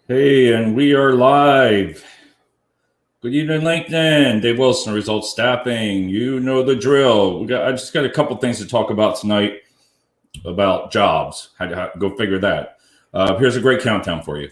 Hey, and we are live. Good evening, LinkedIn. Dave Wilson, Results Staffing. You know the drill. I just got a couple things to talk about tonight about jobs. How to go figure that. Here's a great countdown for you.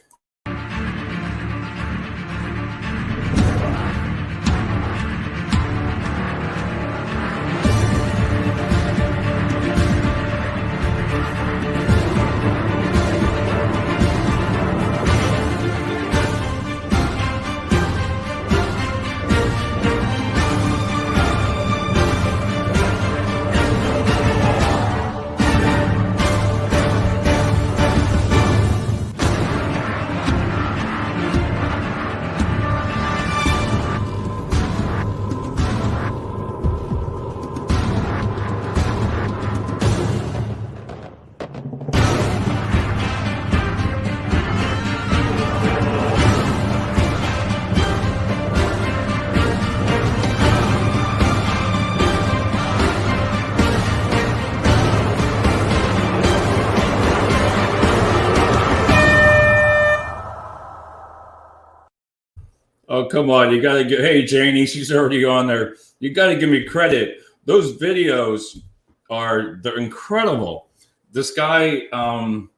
Oh, come on. You got to get, hey, Janie, she's already on there. You got to give me credit. Those videos they're incredible. This guy on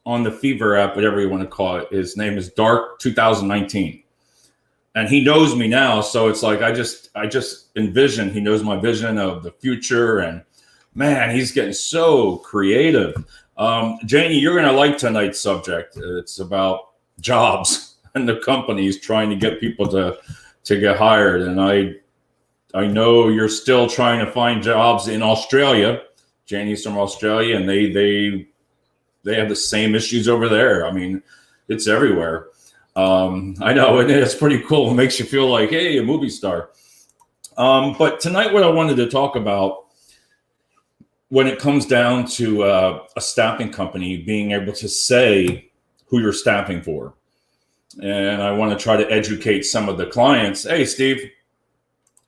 the Fever app, whatever you want to call it, his name is Dark 2019. And he knows me now. So it's like, I just envision, he knows my vision of the future. And man, he's getting so creative. Janie, you're going to like tonight's subject. It's about jobs and the companies trying to get people to get hired. And I know you're still trying to find jobs in Australia. Janie's from Australia, and they have the same issues over there. I mean, it's everywhere. I know, and it's pretty cool. It makes you feel like, hey, a movie star. But tonight, what I wanted to talk about, when it comes down to a staffing company being able to say who you're staffing for. And I want to try to educate some of the clients. Hey, Steve,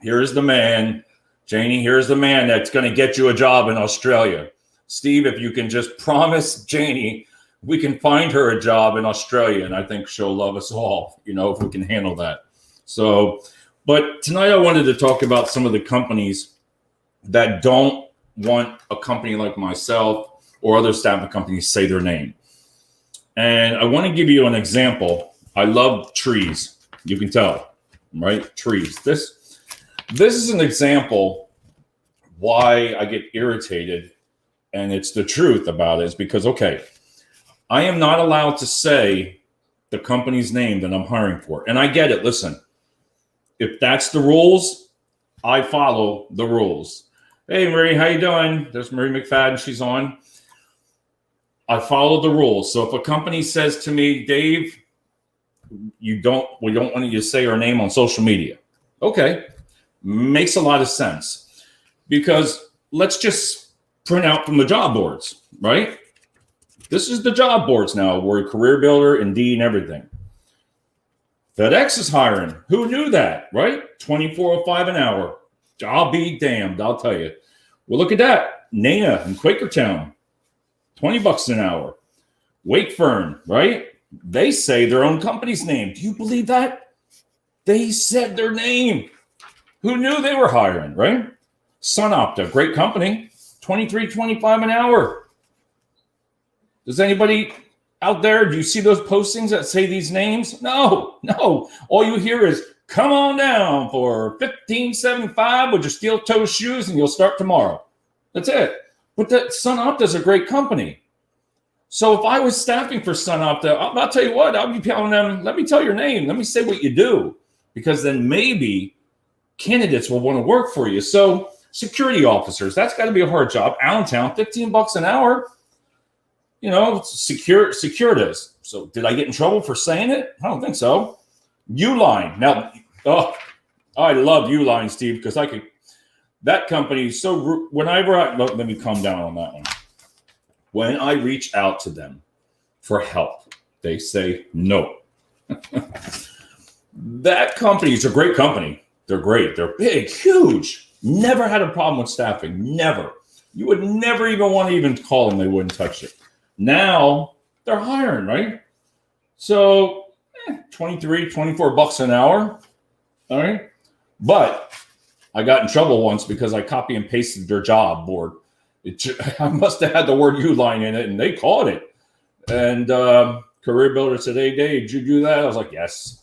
here's the man. Janie, here's the man that's going to get you a job in Australia. Steve, if you can just promise Janie, we can find her a job in Australia. And I think she'll love us all, if we can handle that. So, but tonight I wanted to talk about some of the companies that don't want a company like myself or other staffing companies say their name. And I want to give you an example. I love trees. You can tell, right? Trees. This is an example why I get irritated, and it's the truth about it, is because, okay, I am not allowed to say the company's name that I'm hiring for. And I get it. Listen, if that's the rules, I follow the rules. Hey, Marie, how you doing? There's Marie McFadden. She's on. I follow the rules. So if a company says to me, Dave, we don't want you to say our name on social media. Okay. Makes a lot of sense, because let's just print out from the job boards, right? This is the job boards now. We're a Career Builder, Indeed, and everything. FedEx is hiring. Who knew that, right? $24.05 an hour. I'll be damned, I'll tell you. Well, look at that. Nana in Quakertown, $20 an hour. Wakefern, right? They say their own company's name. Do you believe that? They said their name. Who knew they were hiring, right? SunOpta, great company, $23.25 an hour. Does anybody out there, do you see those postings that say these names? No. All you hear is, come on down for $15.75 with your steel-toe shoes and you'll start tomorrow. That's it. But that SunOpta is a great company. So if I was staffing for SunOpta, I'll tell you what, I'll be telling them, let me tell your name. Let me say what you do, because then maybe candidates will want to work for you. So security officers, that's got to be a hard job. Allentown, $15 an hour. Securitas. So did I get in trouble for saying it? I don't think so. Uline. Now, I love Uline, Steve, because that company is so, let me calm down on that one. When I reach out to them for help, they say no. That company is a great company. They're great. They're big, huge. Never had a problem with staffing. Never. You would never even want to even call them. They wouldn't touch it. Now they're hiring, right? So 23, 24 bucks an hour. All right. But I got in trouble once because I copy and pasted their job board. I must have had the word Uline in it, and they caught it. And Career Builder said, "Hey, Dave, did you do that?" I was like, "Yes."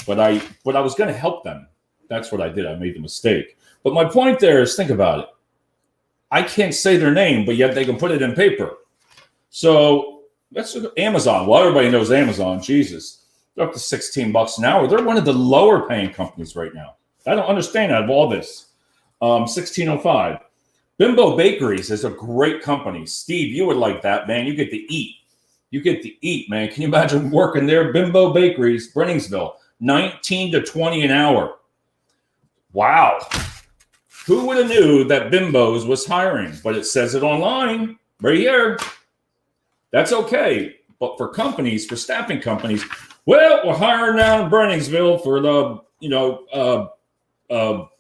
But I was going to help them. That's what I did. I made the mistake. But my point there is, think about it. I can't say their name, but yet they can put it in paper. So that's Amazon. Well, everybody knows Amazon. Jesus. They're up to 16 bucks an hour. They're one of the lower paying companies right now. I don't understand out of all this. 1605. Bimbo Bakeries is a great company. Steve, you would like that, man. You get to eat. You get to eat, man. Can you imagine working there? Bimbo Bakeries, Brenningsville, 19 to 20 an hour. Wow. Who would have knew that Bimbo's was hiring? But it says it online right here. That's okay. But for companies, for staffing companies, well, we're hiring now in Brenningsville for the,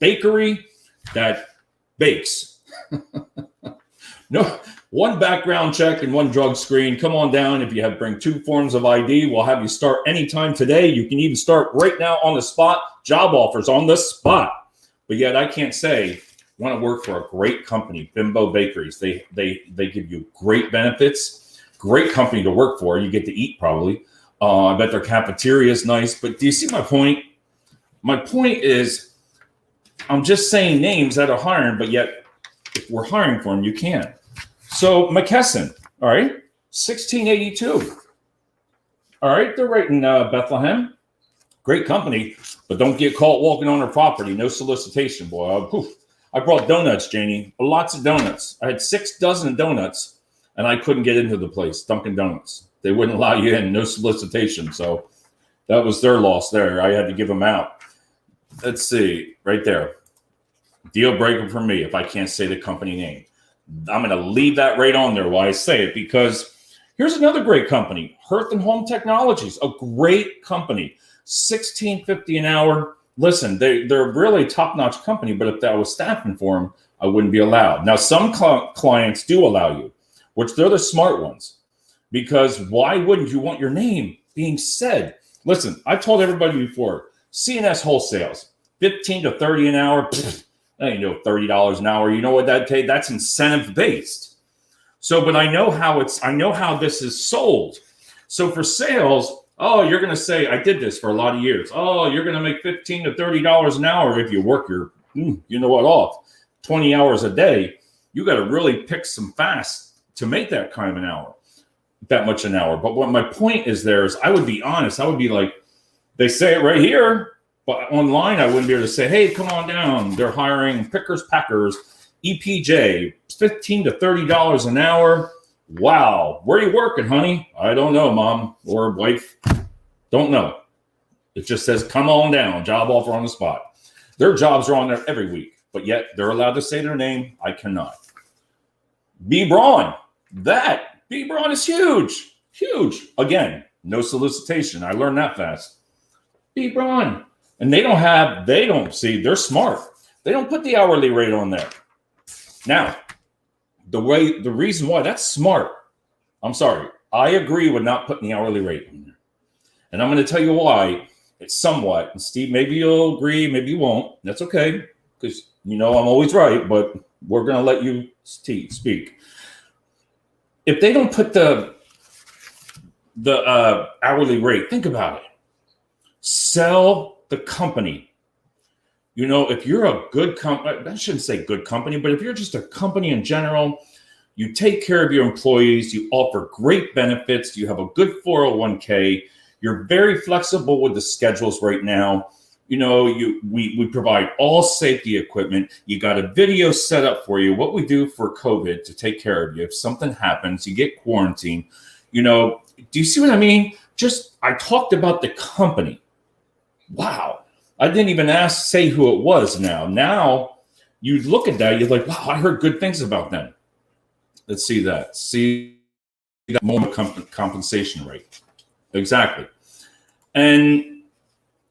bakery that bakes. No, one background check and one drug screen. Come on down. If you bring 2 forms of ID, we'll have you start anytime today. You can even start right now on the spot. Job offers on the spot. But yet I can't say want to work for a great company, Bimbo Bakeries. They give you great benefits, great company to work for. You get to eat probably. I bet their cafeteria is nice. But do you see my point? My point is, I'm just saying names that are hiring, but yet if we're hiring for them, you can. So McKesson, all right, 1682. All right, they're right in Bethlehem. Great company, but don't get caught walking on their property. No solicitation, boy. I brought donuts, Janie, lots of donuts. I had 6 dozen donuts, and I couldn't get into the place, Dunkin' Donuts. They wouldn't allow you in, no solicitation. So that was their loss there. I had to give them out. Let's see, right there. Deal breaker for me if I can't say the company name. I'm going to leave that right on there while I say it, because here's another great company, Hearth and Home Technologies, a great company, $16.50 an hour. Listen, they're a really top-notch company, but if I was staffing for them, I wouldn't be allowed. Now, some clients do allow you, which they're the smart ones, because why wouldn't you want your name being said? Listen, I've told everybody before, CNS Wholesales, 15 to 30 an hour. Pfft, that ain't no $30 an hour. You know what that takes? That's incentive based. So, but I know how this is sold. So for sales, oh, you're going to say, I did this for a lot of years. Oh, you're going to make $15 to $30 an hour if you work your, off 20 hours a day. You got to really pick some fast to make that kind of an hour, that much an hour. But what my point is there is, I would be honest. I would be like, they say it right here. But online, I wouldn't be able to say, hey, come on down. They're hiring pickers, packers, EPJ, $15 to $30 an hour. Wow. Where are you working, honey? I don't know, mom or wife. Don't know. It just says, come on down. Job offer on the spot. Their jobs are on there every week, but yet they're allowed to say their name. I cannot. B. Braun. B. Braun is huge. Huge. Again, no solicitation. I learned that fast. B. Braun. And they're smart. They don't put the hourly rate on there. Now, the reason why that's smart, I'm sorry, I agree with not putting the hourly rate on there. And I'm going to tell you why. It's somewhat, and Steve, maybe you'll agree, maybe you won't. That's okay, because I'm always right, but we're going to let you speak. If they don't put the hourly rate, think about it. Sell the company. If you're a good company, I shouldn't say good company, but if you're just a company in general, you take care of your employees, you offer great benefits, you have a good 401k, you're very flexible with the schedules right now. We provide all safety equipment. You got a video set up for you, what we do for COVID to take care of you. If something happens, you get quarantined. Do you see what I mean? I talked about the company. Wow. I didn't even say who it was now. Now you look at that, you're like, wow, I heard good things about them. Let's see that. See that moment compensation rate. Exactly. And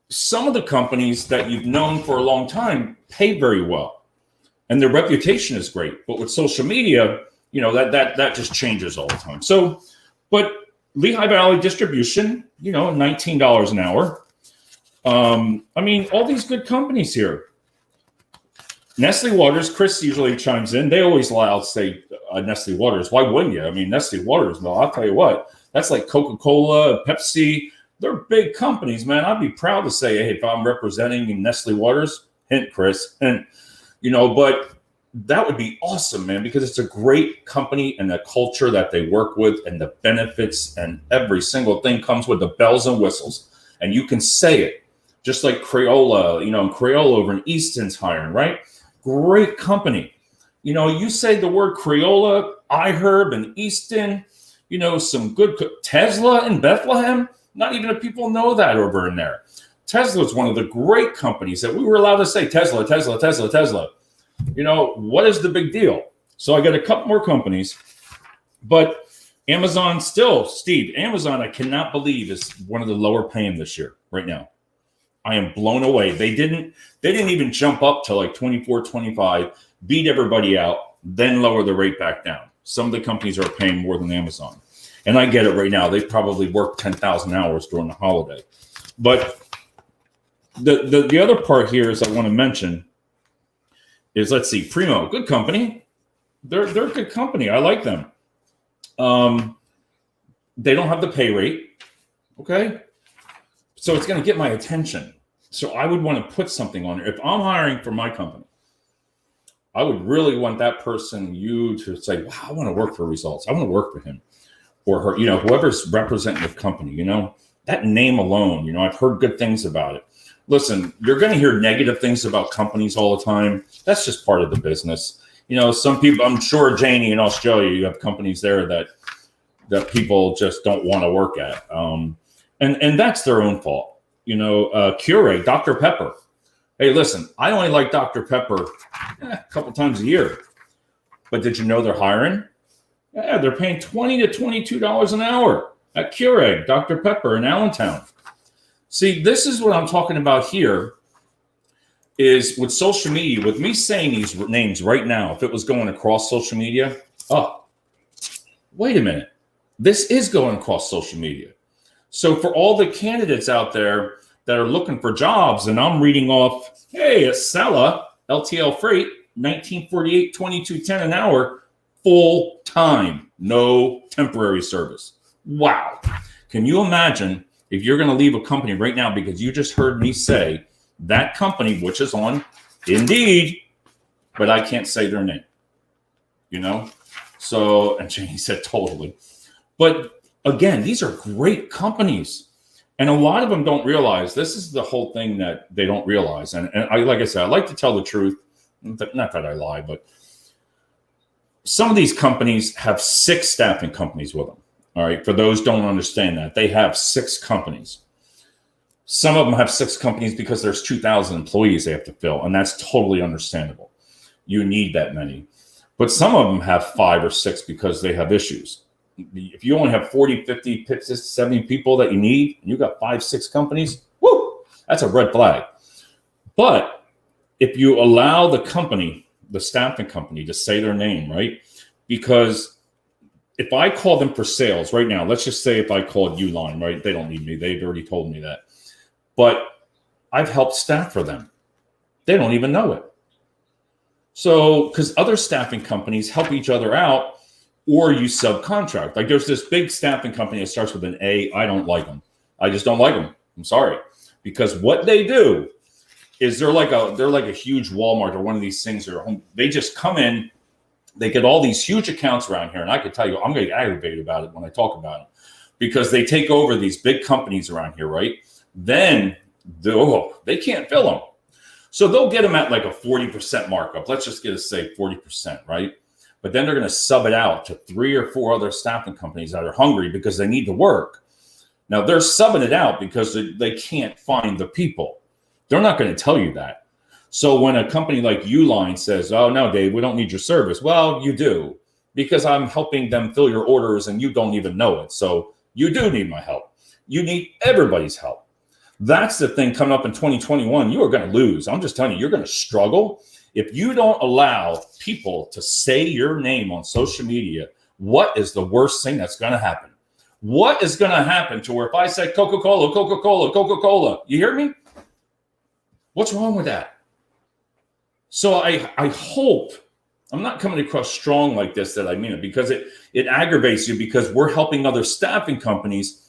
some of the companies that you've known for a long time pay very well. And their reputation is great. But with social media, that just changes all the time. So, but Lehigh Valley Distribution, you know, $19 an hour. I mean, all these good companies here. Nestle Waters, Chris usually chimes in. They always allow, say, Nestle Waters. Why wouldn't you? I mean, Nestle Waters, well, I'll tell you what, that's like Coca-Cola, Pepsi. They're big companies, man. I'd be proud to say, hey, if I'm representing Nestle Waters, hint, Chris, hint, you know, but that would be awesome, man, because it's a great company and the culture that they work with and the benefits and every single thing comes with the bells and whistles. And you can say it, just like Crayola, you know, Crayola over in Easton's hiring, right? Great company. You know, you say the word Crayola, iHerb and Easton, you know, some good Tesla in Bethlehem. Not even the people know that over in there. Tesla is one of the great companies that we were allowed to say Tesla, Tesla, Tesla, Tesla. You know, what is the big deal? So I got a couple more companies, but Amazon still, Steve, Amazon, I cannot believe is one of the lower paying this year right now. I am blown away. They didn't even jump up to like 24, 25, beat everybody out, then lower the rate back down. Some of the companies are paying more than Amazon. And I get it right now. They probably work 10,000 hours during the holiday. But the other part here is I want to mention is, let's see, Primo, good company. They're a good company. I like them. They don't have the pay rate. Okay. So it's going to get my attention. So I would want to put something on it. If I'm hiring for my company, I would really want that person, you to say, wow, I want to work for Results. I want to work for him or her, you know, whoever's representing the company, you know, that name alone, you know, I've heard good things about it. Listen, you're going to hear negative things about companies all the time. That's just part of the business. You know, some people, I'm sure, Janie, in Australia, you have companies there that people just don't want to work at. And that's their own fault. You know, Keurig, Dr. Pepper. Hey, listen, I only like Dr. Pepper a couple times a year. But did you know they're hiring? Yeah, they're paying $20 to $22 an hour at Keurig, Dr. Pepper in Allentown. See, this is what I'm talking about here is with social media, with me saying these names right now, if it was going across social media, oh, wait a minute. This is going across social media. So for all the candidates out there that are looking for jobs, and I'm reading off, hey, Acela, LTL Freight, 1948, 22.10 an hour, full time, no temporary service. Wow. Can you imagine if you're going to leave a company right now because you just heard me say that company, which is on Indeed, but I can't say their name, you know? So, and Janie said totally. But again, these are great companies. And a lot of them don't realize this is the whole thing that they don't realize. And I, like I said, I like to tell the truth. Not that I lie, but some of these companies have 6 staffing companies with them. All right. For those who don't understand that, they have 6 companies. Some of them have 6 companies because there's 2,000 employees they have to fill. And that's totally understandable. You need that many. But some of them have 5 or 6 because they have issues. If you only have 40, 50, 70 people that you need, and you got 5, 6 companies, whoo, that's a red flag. But if you allow the company, the staffing company, to say their name, right? Because if I call them for sales right now, let's just say if I called Uline, right? They don't need me. They've already told me that. But I've helped staff for them. They don't even know it. So, because other staffing companies help each other out, or you subcontract. Like there's this big staffing company that starts with an A. I don't like them. I just don't like them. I'm sorry. Because what they do is they're like a huge Walmart or one of these things. They just come in, they get all these huge accounts around here. And I can tell you, I'm going to get aggravated about it when I talk about it. Because they take over these big companies around here, right? Then they can't fill them. So they'll get them at like a 40% markup. Let's just say 40%, right? But then they're going to sub it out to 3 or 4 other staffing companies that are hungry because they need to work. Now, they're subbing it out because they can't find the people. They're not going to tell you that. So when a company like Uline says, oh, no, Dave, we don't need your service. Well, you do, because I'm helping them fill your orders and you don't even know it. So you do need my help. You need everybody's help. That's the thing coming up in 2021. You are going to lose. I'm just telling you, you're going to struggle. If you don't allow people to say your name on social media, what is the worst thing that's going to happen? What is going to happen to where if I say Coca-Cola, Coca-Cola, Coca-Cola, you hear me? What's wrong with that? So I hope I'm not coming across strong like this, that I mean it, because it aggravates you, because we're helping other staffing companies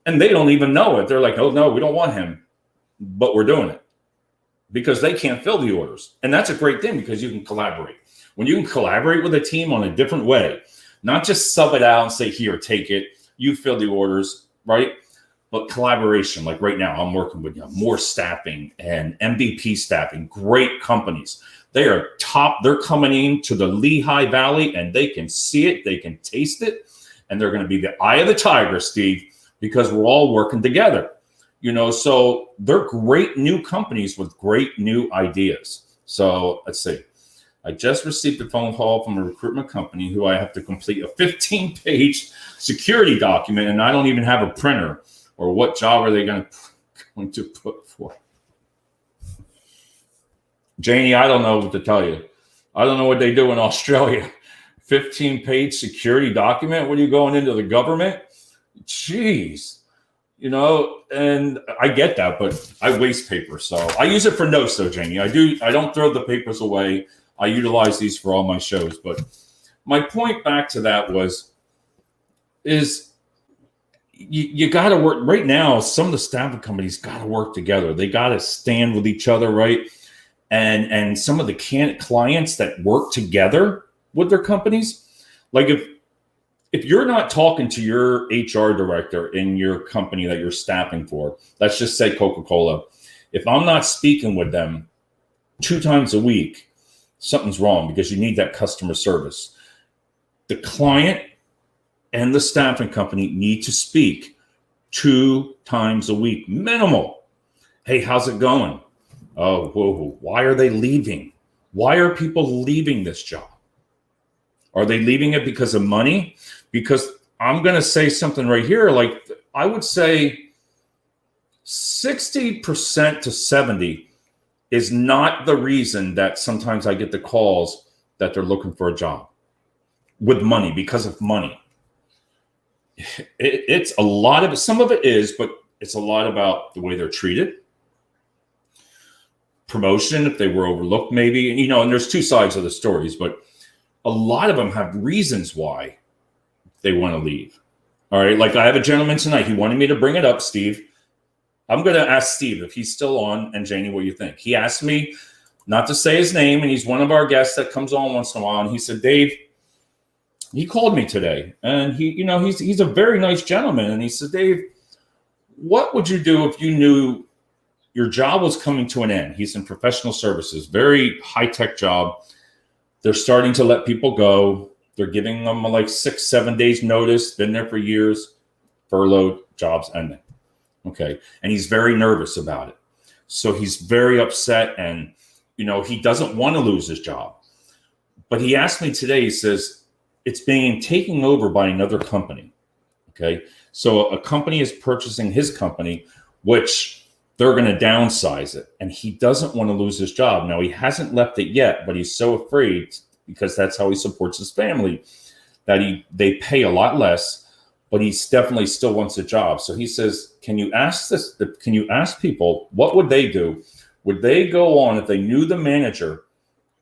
and they don't even know it. They're like, oh no, we don't want him, but we're doing it because they can't fill the orders. And that's a great thing, because you can collaborate. When you can collaborate with a team on a different way, not just sub it out and say, here, take it, you fill the orders, right? But collaboration, like right now, I'm working with More Staffing and MVP Staffing, great companies. They are top. They're coming into the Lehigh Valley and they can see it, they can taste it, and they're going to be the eye of the tiger, Steve, because we're all working together. So they're great new companies with great new ideas. So let's see. I just received a phone call from a recruitment company who I have to complete a 15-page security document, and I don't even have a printer. Or what job are they going to put for? Janie, I don't know what to tell you. I don't know what they do in Australia. 15-page security document? What are you going into the government? Jeez. And I get that, but I waste paper. So I use it for notes though, Janie. I don't throw the papers away. I utilize these for all my shows. But my point back to that is you got to work right now. Some of the staffing companies got to work together. They got to stand with each other, right? And some of the clients that work together with their companies, like if you're not talking to your HR director in your company that you're staffing for, let's just say Coca-Cola, if I'm not speaking with them 2 times a week, something's wrong, because you need that customer service. The client and the staffing company need to speak 2 times a week, minimal. Hey, how's it going? Oh, whoa, why are they leaving? Why are people leaving this job? Are they leaving it because of money? Because I'm going to say something right here. Like I would say 60% to 70% is not the reason that sometimes I get the calls that they're looking for a job with money, because of money. It's a lot of it. Some of it is, but it's a lot about the way they're treated. Promotion, if they were overlooked, maybe, and there's 2 sides of the stories, but a lot of them have reasons why they want to leave. All right. Like I have a gentleman tonight. He wanted me to bring it up, Steve. I'm going to ask Steve if he's still on, and Janie, what do you think? He asked me not to say his name, and he's one of our guests that comes on once in a while. And he said, Dave, he called me today, and he's a very nice gentleman. And he said, Dave, what would you do if you knew your job was coming to an end? He's in professional services, very high-tech job. They're starting to let people go. They're giving them like 6-7 days notice, been there for years, furloughed, jobs ending. Okay. And he's very nervous about it. So he's very upset, and, he doesn't want to lose his job. But he asked me today, he says, it's being taken over by another company. Okay. So a company is purchasing his company, which they're going to downsize it. And he doesn't want to lose his job. Now, he hasn't left it yet, but he's so afraid, because that's how he supports his family, that they pay a lot less, but he definitely still wants a job. So he says, can you ask people, what would they do? Would they go on, if they knew the manager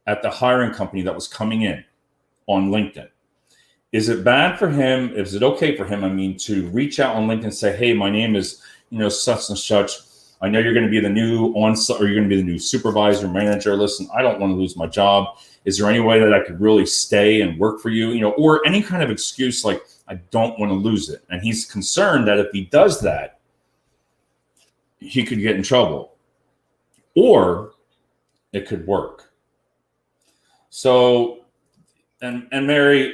at the hiring company that was coming in on LinkedIn? Is it bad for him? Is it okay for him, to reach out on LinkedIn and say, hey, my name is, such and such. I know you're going to be the new on-site, or you're going to be the new supervisor, manager. Listen, I don't want to lose my job. Is there any way that I could really stay and work for you? Or any kind of excuse like, I don't want to lose it. And he's concerned that if he does that, he could get in trouble, or it could work. So, and Mary,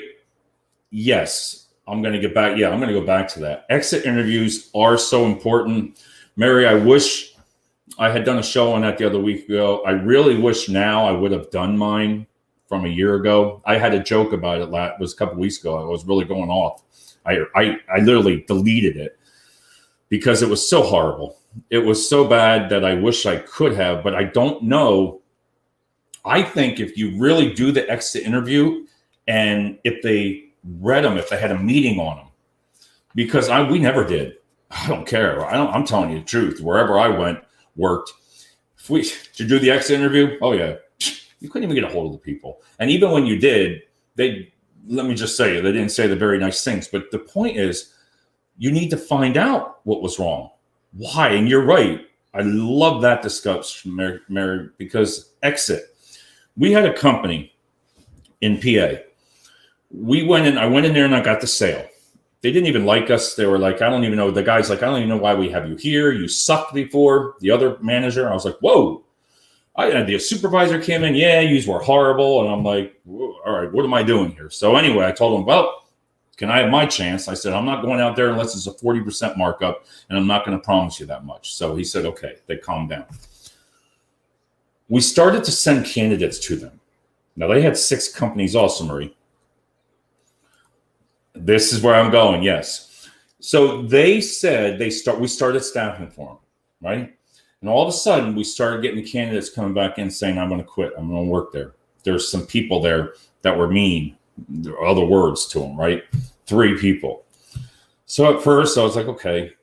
yes, I'm going to get back. Yeah, I'm going to go back to that. Exit interviews are so important. Mary, I wish I had done a show on that the other week ago. I really wish now I would have done mine from a year ago. I had a joke about it. It was a couple of weeks ago. I was really going off. I literally deleted it because it was so horrible. It was so bad that I wish I could have, but I don't know. I think if you really do the exit interview, and if they read them, if they had a meeting on them, because we never did. I don't care. I'm telling you the truth. Wherever I went, worked. Did you do the exit interview? Oh yeah. You couldn't even get a hold of the people. And even when you did, let me just say, they didn't say the very nice things. But the point is, you need to find out what was wrong. Why? And you're right. I love that discussion, Mary, because exit. We had a company in PA. I went in there and I got the sale. They didn't even like us. They were like, I don't even know. The guy's like, I don't even know why we have you here. You sucked before. The other manager, I was like, whoa. The supervisor came in. Yeah, you were horrible. And I'm like, all right, what am I doing here? So anyway, I told him, well, can I have my chance? I said, I'm not going out there unless it's a 40% markup, and I'm not going to promise you that much. So he said, okay. They calmed down. We started to send candidates to them. Now, they had 6 companies also, Marie. This is where I'm going, yes. So they said we started staffing for them, right? And all of a sudden, we started getting the candidates coming back in saying, I'm going to quit. I'm going to work there. There's some people there that were mean. There are other words to them, right? 3 people. So at first, I was like, okay,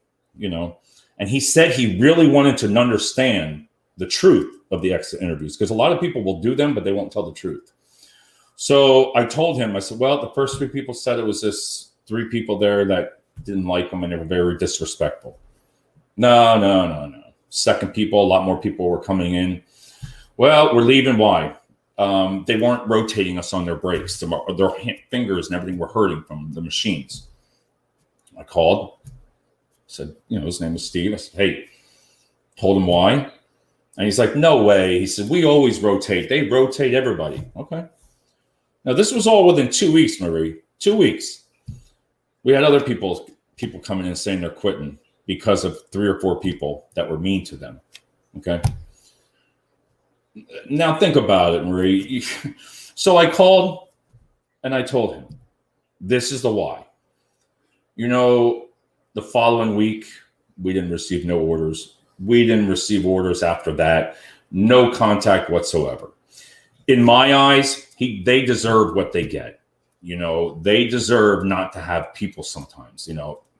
And he said he really wanted to understand the truth of the exit interviews, because a lot of people will do them, but they won't tell the truth. So I told him, I said, well, the first 3 people said it was this 3 people there that didn't like him and they were very disrespectful. No. Second people, a lot more people were coming in. Well, we're leaving. Why? They weren't rotating us on their brakes. Their fingers and everything were hurting from the machines. I called, said, his name was Steve. I said, hey, told him why. And he's like, no way. He said, we always rotate. They rotate everybody. Okay. Now, this was all within 2 weeks, Marie. 2 weeks. We had other people coming in saying they're quitting because of 3 or 4 people that were mean to them. Okay. Now, think about it, Marie. So I called and I told him, this is the why. The following week, we didn't receive no orders. We didn't receive orders after that. No contact whatsoever. In my eyes, they deserve what they get. They deserve not to have people sometimes.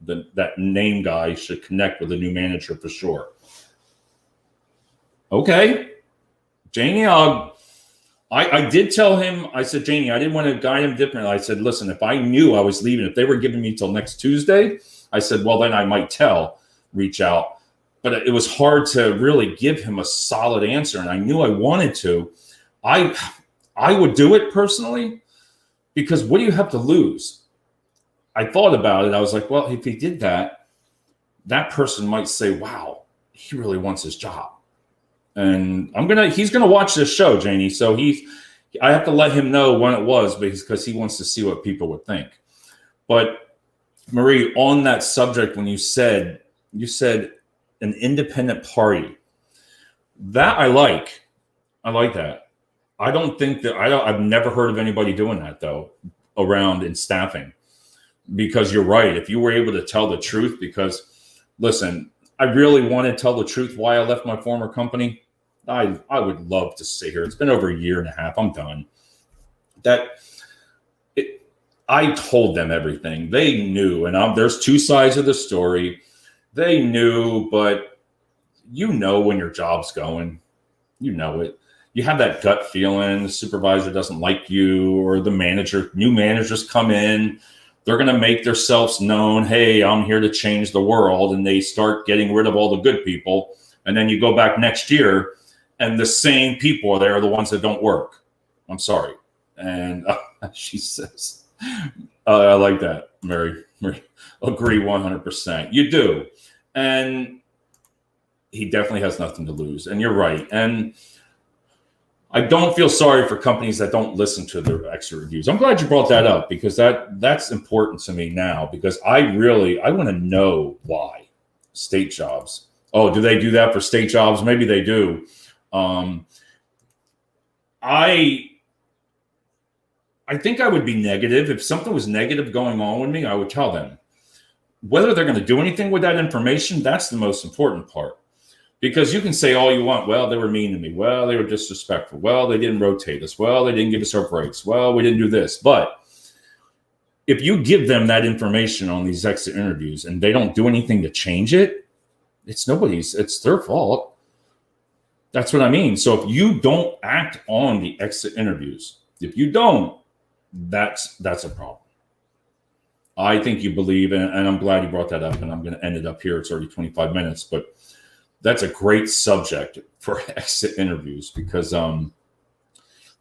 That name guy should connect with a new manager for sure. Okay. Janie, I did tell him, I said, Janie, I didn't want to guide him differently. I said, listen, if I knew I was leaving, if they were giving me till next Tuesday, I said, well, then I might reach out. But it was hard to really give him a solid answer. And I knew I wanted to. I would do it personally, because what do you have to lose? I thought about it. I was like, well, if he did that, that person might say, wow, he really wants his job. And he's going to watch this show, Janie. So I have to let him know when it was, because he wants to see what people would think. But Marie, on that subject, when you said an independent party, that I like that. I don't think that I've never heard of anybody doing that though around in staffing, because you're right. If you were able to tell the truth, because listen, I really want to tell the truth why I left my former company. I would love to sit here. It's been over 1.5 years. I'm done. I told them everything. They knew, and there's 2 sides of the story. They knew, but when your job's going, it. You have that gut feeling the supervisor doesn't like you, or new managers come in. They're going to make themselves known. Hey, I'm here to change the world. And they start getting rid of all the good people. And then you go back next year and the same people are there are the ones that don't work. I'm sorry. And she says, I like that, Mary. Agree 100%. You do. And he definitely has nothing to lose. And you're right. And I don't feel sorry for companies that don't listen to their exit reviews. I'm glad you brought that up, because that's important to me now, because I want to know why state jobs. Oh, do they do that for state jobs? Maybe they do. I think I would be negative. If something was negative going on with me, I would tell them. Whether they're going to do anything with that information, that's the most important part. Because you can say all you want. Well, they were mean to me. Well, they were disrespectful. Well, they didn't rotate us. Well, they didn't give us our breaks. Well, we didn't do this. But if you give them that information on these exit interviews and they don't do anything to change it, it's their fault. That's what I mean. So if you don't act on the exit interviews, if you don't, that's a problem. I think you believe, and I'm glad you brought that up, and I'm going to end it up here. It's already 25 minutes, but that's a great subject for exit interviews because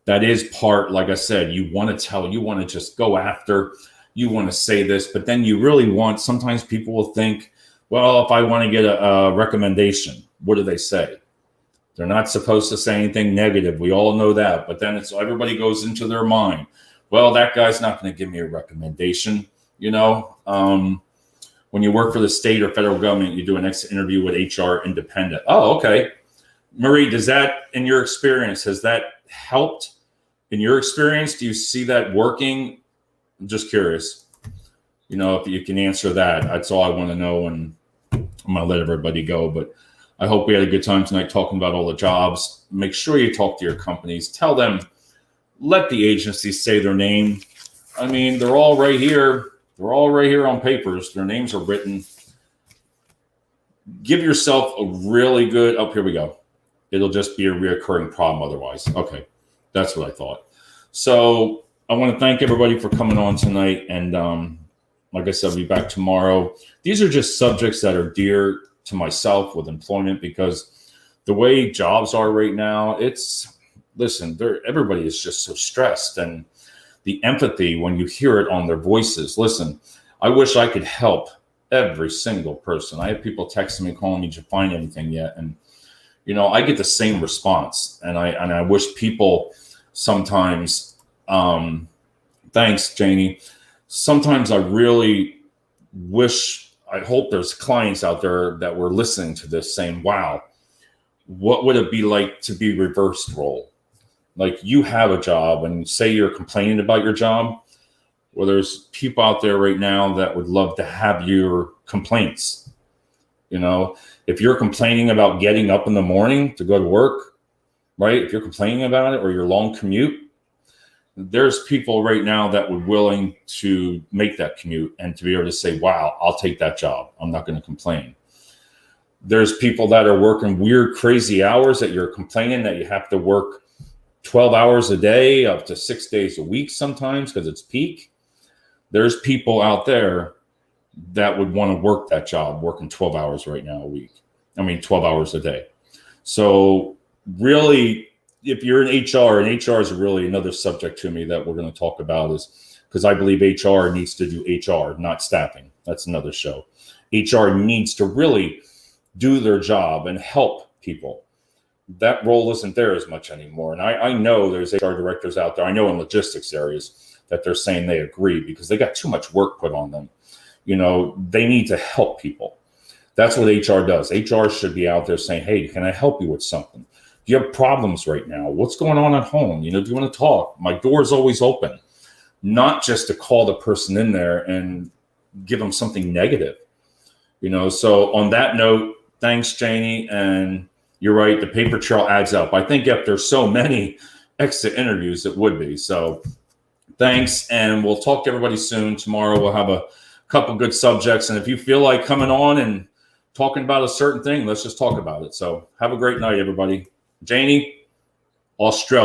that is part, like I said, you want to just go after, you want to say this, but then you really want, sometimes people will think, well, if I want to get a recommendation, what do they say? They're not supposed to say anything negative. We all know that, but then everybody goes into their mind. Well, that guy's not going to give me a recommendation. You know, when you work for the state or federal government, you do an exit interview with HR independent. Oh, okay. Marie, does that, in your experience, has that helped? In your experience, do you see that working? I'm just curious. You know, if you can answer that, that's all I want to know. And I'm going to let everybody go. But I hope we had a good time tonight talking about all the jobs. Make sure you talk to your companies. Tell them, let the agencies say their name. I mean, they're all right here. They're all right here on papers. Their names are written. Give yourself a really good, oh, here we go. It'll just be a reoccurring problem otherwise. Okay, that's what I thought. So I want to thank everybody for coming on tonight. And like I said, I'll be back tomorrow. These are just subjects that are dear to myself with employment because the way jobs are right now, everybody is just so stressed. And the empathy when you hear it on their voices. Listen, I wish I could help every single person. I have people texting me, calling me, did you find anything yet? And, you know, I get the same response. And I wish people sometimes, thanks, Janie. Sometimes I really I hope there's clients out there that were listening to this saying, wow, what would it be like to be reversed role? Like you have a job and say you're complaining about your job. Well, there's people out there right now that would love to have your complaints. You know, if you're complaining about getting up in the morning to go to work, right? If you're complaining about it or your long commute, there's people right now that would willing to make that commute and to be able to say, wow, I'll take that job. I'm not going to complain. There's people that are working weird, crazy hours that you're complaining that you have to work 12 hours a day, up to 6 days a week sometimes because it's peak. There's people out there that would want to work that job, working 12 hours right now a week. 12 hours a day. So really, if you're in HR, and HR is really another subject to me that we're going to talk about is because I believe HR needs to do HR, not staffing. That's another show. HR needs to really do their job and help people. That role isn't there as much anymore. And I know there's HR directors out there, I know in logistics areas, that they're saying they agree because they got too much work put on them. You know, they need to help people. That's what HR does. HR should be out there saying, hey, can I help you with something? Do you have problems right now? What's going on at home? You know, do you want to talk? My door's always open. Not just to call the person in there and give them something negative. You know, so on that note, thanks, Janie. And you're right, the paper trail adds up. I think if there's so many exit interviews, it would be. So thanks, and we'll talk to everybody soon. Tomorrow we'll have a couple good subjects. And if you feel like coming on and talking about a certain thing, let's just talk about it. So have a great night, everybody. Janie, Australia.